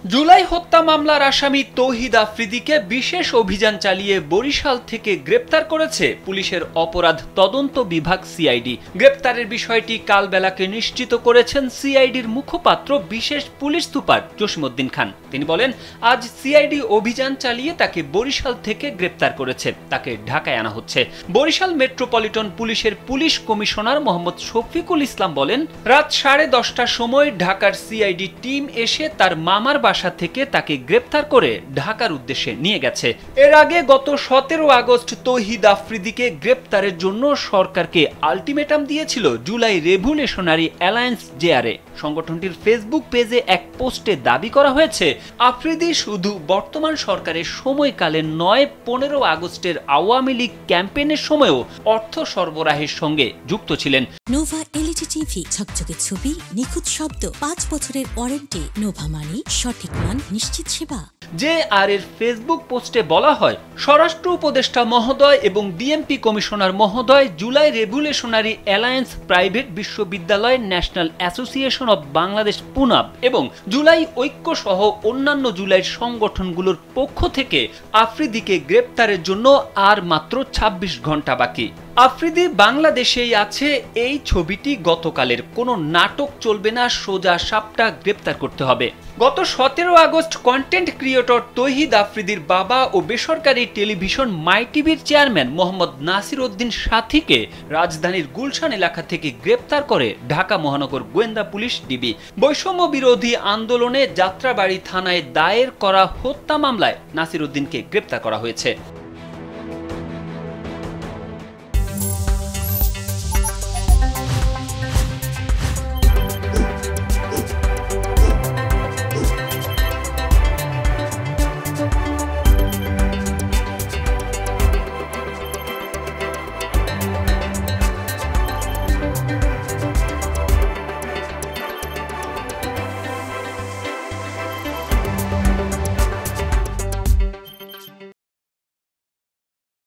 জুলাই হত্যা মামলার আসামি তৌহিদ আফ্রিদিকে বিশেষ অভিযান চালিয়ে বরিশাল থেকে গ্রেপ্তার করেছে পুলিশের অপরাধ তদন্ত বিভাগ সিআইডি। গ্রেপ্তারের বিষয়টি কালবেলাকে নিশ্চিত করেছেন সিআইডির মুখপাত্র বিশেষ পুলিশ সুপার জসিমউদ্দিন খান। তিনি বলেন, আজ সিআইডি অভিযান চালিয়ে তাকে বরিশাল থেকে গ্রেপ্তার করেছে, তাকে ঢাকায় আনা হচ্ছে। বরিশাল মেট্রোপলিটন পুলিশের পুলিশ কমিশনার মোহাম্মদ শফিকুল ইসলাম বলেন, রাত 10:30টার সময় ঢাকার সিআইডি টিম এসে তার মামার বাসা থেকে তাকে গ্রেপ্তার করে ঢাকার উদ্দেশ্যে নিয়ে গেছে। এর আগে গত 17 আগস্ট তৌহিদ আফ্রিদিকে গ্রেপ্তারের জন্য সরকারকে আলটিমেটাম দিয়েছিল জুলাই রেভলিউশনারি অ্যালায়েন্স জেআরএ। সংগঠনটির ফেসবুক পেজে এক পোস্টে দাবি করা হয়েছে, আফ্রিদি শুধু বর্তমান সরকারের সময়কালে নয়, 15 আগস্টের আওয়ামী লীগ ক্যাম্পেইনের সময়ও অর্থ সরবরাহের সঙ্গে যুক্ত ছিলেন। নোভা এলইডি টিভি, ঝকঝকে ছবি, নিখুঁত শব্দ, 5 বছরের ওয়ারেন্টি। নোভা মানে সঠিক মান, নিশ্চিত সেবা। জেআরএর ফেসবুক পোস্টে বলা হয়, স্বরাষ্ট্র উপদেষ্টা মহোদয় এবং ডিএমপি কমিশনার মহোদয় জুলাই রেভলিউশনারি অ্যালায়েন্স প্রাইভেট বিশ্ববিদ্যালয়, ন্যাশনাল অ্যাসোসিয়েশন অব বাংলাদেশ পুনাব এবং জুলাই ঐক্য সহ অন্যান্য জুলাই সংগঠনগুলোর পক্ষ থেকে আফ্রিদিকে গ্রেপ্তারের জন্য আর মাত্র 26 ঘন্টা বাকি। আফ্রিদি বাংলাদেশেই আছে, এই ছবিটি গতকালের। কোনো নাটক চলবে না, সোজা সাপটা গ্রেপ্তার করতে হবে। গত 17 আগস্ট কন্টেন্ট ক্রিয়েটর তৌহিদ আফ্রিদির বাবা ও বেসরকারি টেলিভিশন মাই টিভির চেয়ারম্যান মোহাম্মদ নাসির উদ্দিন সাথীকে রাজধানীর গুলশান এলাকা থেকে গ্রেপ্তার করে ঢাকা মহানগর গোয়েন্দা পুলিশ ডিবি। বৈষম্য বিরোধী আন্দোলনে যাত্রাবাড়ি থানায় দায়ের করা হত্যা মামলায় নাসির উদ্দিনকে গ্রেপ্তার করা হয়েছে।